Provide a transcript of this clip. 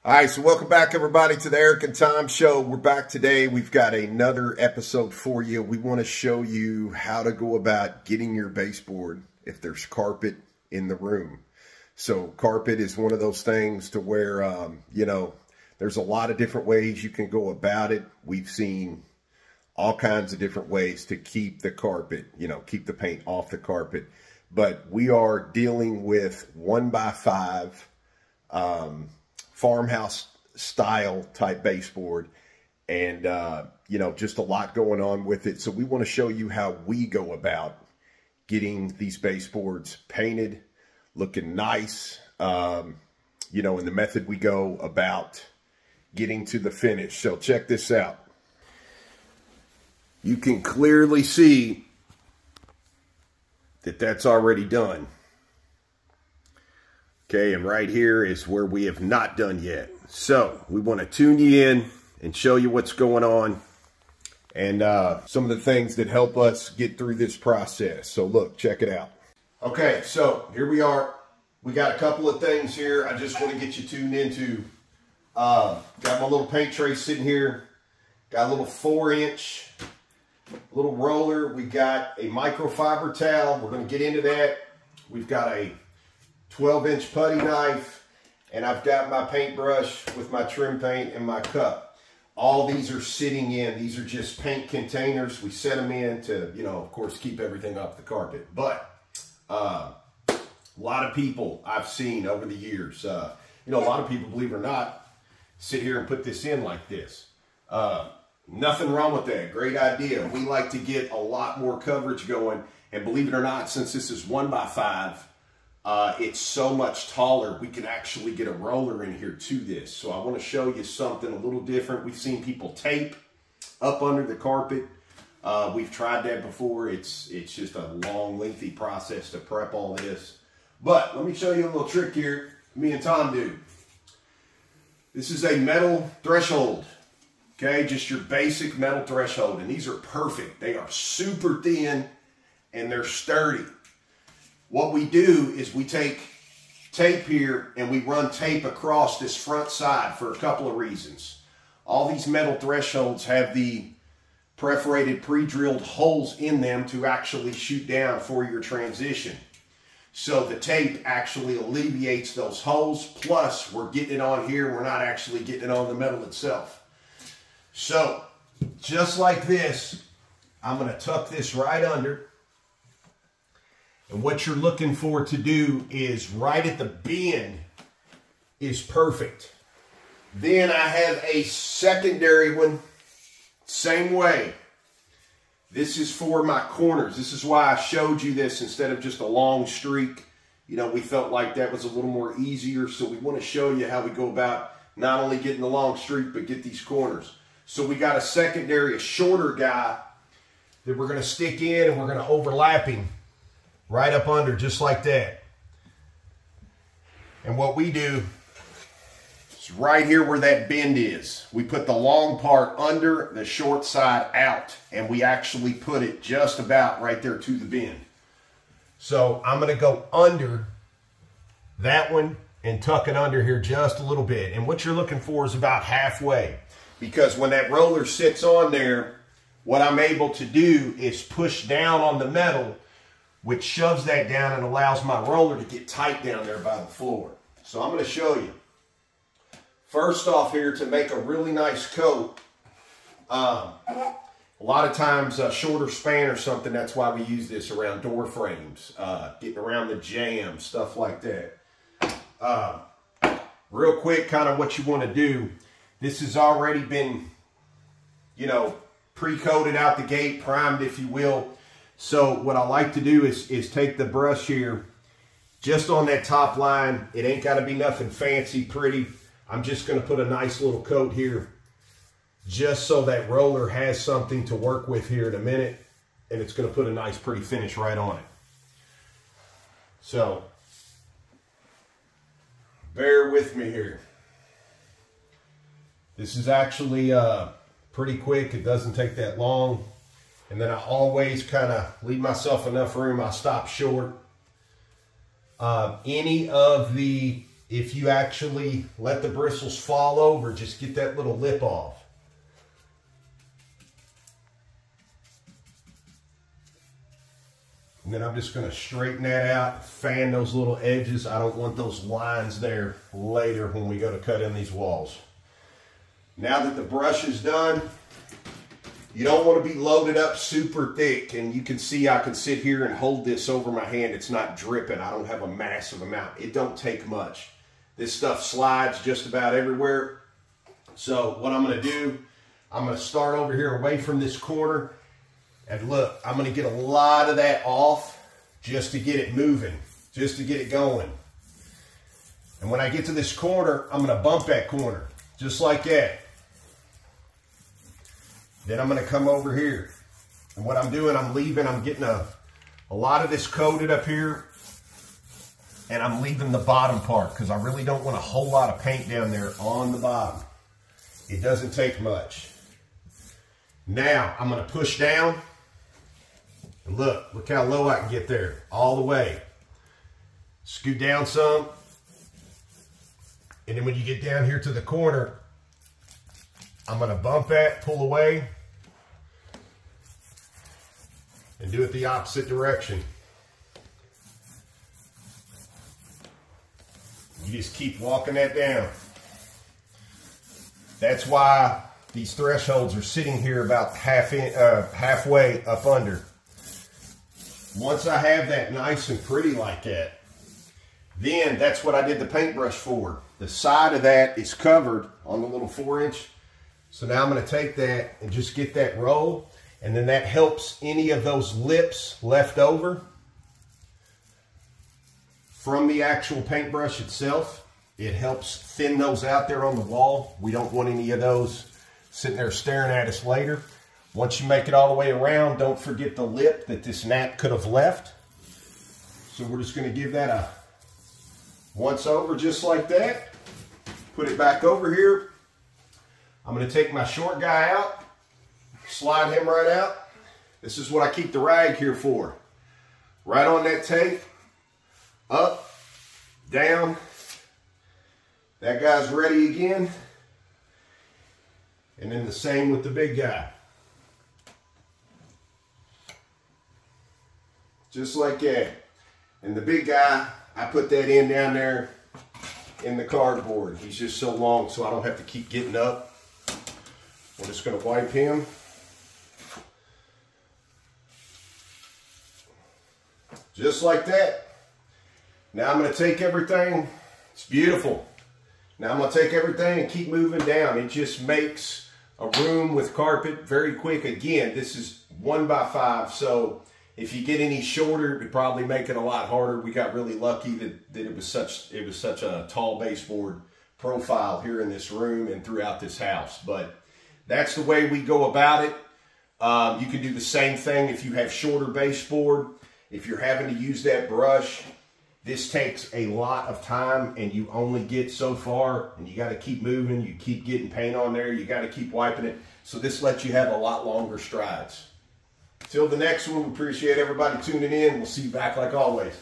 All right, so welcome back, everybody, to the Eric and Tom Show. We're back today. We've got another episode for you. We want to show you how to go about getting your baseboard if there's carpet in the room. So carpet is one of those things to where, there's a lot of different ways you can go about it. We've seen all kinds of different ways to keep the carpet, keep the paint off the carpet. But we are dealing with 1x5 farmhouse style type baseboard, and just a lot going on with it. So we want to show you how we go about getting these baseboards painted, looking nice, and the method we go about getting to the finish. So check this out. You can clearly see that that's already done. Okay, and right here is where we have not done yet. So we want to tune you in and show you what's going on and some of the things that help us get through this process. So look, check it out. Okay, so here we are. We got a couple of things here I just want to get you tuned into. Got my little paint tray sitting here. Got a little 4-inch little roller. We got a microfiber towel. We're going to get into that. We've got a 12-inch putty knife, and I've got my paintbrush with my trim paint and my cup. All these are sitting in. These are just paint containers. We set them in to, of course, keep everything off the carpet. But a lot of people I've seen over the years, a lot of people, believe it or not, sit here and put this in like this. Nothing wrong with that. Great idea. We like to get a lot more coverage going. And believe it or not, since this is 1x5, it's so much taller, we can actually get a roller in here to this. So I want to show you something a little different. We've seen people tape up under the carpet. We've tried that before. It's just a long, lengthy process to prep all this. But let me show you a little trick here me and Tom do. This is a metal threshold. Okay, just your basic metal threshold. And these are perfect. They are super thin and they're sturdy. What we do is we take tape here and we run tape across this front side for a couple of reasons. All these metal thresholds have the perforated pre-drilled holes in them to actually shoot down for your transition. So the tape actually alleviates those holes, plus we're getting it on here, we're not actually getting it on the metal itself. So just like this, I'm going to tuck this right under. And what you're looking for to do is right at the bend is perfect. Then I have a secondary one, same way. This is for my corners. This is why I showed you this instead of just a long streak. We felt like that was a little more easier. So we want to show you how we go about not only getting the long streak, but get these corners. So we got a secondary, a shorter guy that we're going to stick in, and we're going to overlap him right up under, just like that. And what we do is right here where that bend is, we put the long part under, the short side out, and we actually put it just about right there to the bend. So I'm going to go under that one and tuck it under here just a little bit. And what you're looking for is about halfway, because when that roller sits on there, what I'm able to do is push down on the metal, which shoves that down and allows my roller to get tight down there by the floor. So I'm going to show you. First off here, to make a really nice coat, a lot of times a shorter span or something, that's why we use this around door frames, getting around the jamb, stuff like that. Real quick, kind of what you want to do, this has already been, pre-coated out the gate, primed if you will. So what I like to do is take the brush here, just on that top line. It ain't got to be nothing fancy, pretty. I'm just going to put a nice little coat here, just so that roller has something to work with here in a minute, and it's going to put a nice, pretty finish right on it. So bear with me here. This is actually pretty quick. It doesn't take that long. And then I always kind of leave myself enough room. I stop short. Any of the if you actually let the bristles fall over, just get that little lip off. And then I'm just going to straighten that out, fan those little edges. I don't want those lines there later when we go to cut in these walls. Now that the brush is done, you don't want to be loaded up super thick. And you can see I can sit here and hold this over my hand. It's not dripping. I don't have a massive amount. It don't take much. This stuff slides just about everywhere. So what I'm going to do, I'm going to start over here away from this corner. And look, I'm going to get a lot of that off just to get it moving, just to get it going. And when I get to this corner, I'm going to bump that corner, just like that. Then I'm going to come over here. And what I'm doing, I'm getting a lot of this coated up here. And I'm leaving the bottom part because I really don't want a whole lot of paint down there on the bottom. It doesn't take much. Now, I'm going to push down. And look how low I can get there, all the way. Scoot down some. And then when you get down here to the corner, I'm going to bump that, pull away, and do it the opposite direction. You just keep walking that down. That's why these thresholds are sitting here about halfway up under. Once I have that nice and pretty like that, then that's what I did the paintbrush for. The side of that is covered on the little 4-inch. So now I'm going to take that and just get that roll. And then that helps any of those lips left over from the actual paintbrush itself. It helps thin those out there on the wall. We don't want any of those sitting there staring at us later. Once you make it all the way around, don't forget the lip that this gnat could have left. So we're just going to give that a once over just like that. Put it back over here. I'm going to take my short guy out, slide him right out. This is what I keep the rag here for. Right on that tape, up, down. That guy's ready again. And then the same with the big guy. Just like that. And the big guy, I put that in down there in the cardboard. He's just so long, so I don't have to keep getting up. We're just going to wipe him. Just like that. Now I'm going to take everything. It's beautiful. Now I'm going to take everything and keep moving down. It just makes a room with carpet very quick. Again, this is 1x5, so if you get any shorter, it would probably make it a lot harder. We got really lucky that it was such a tall baseboard profile here in this room and throughout this house. But that's the way we go about it. You can do the same thing if you have shorter baseboard. If you're having to use that brush, this takes a lot of time and you only get so far, and you got to keep moving. You keep getting paint on there. You got to keep wiping it. So this lets you have a lot longer strides. Till the next one, we appreciate everybody tuning in. We'll see you back like always.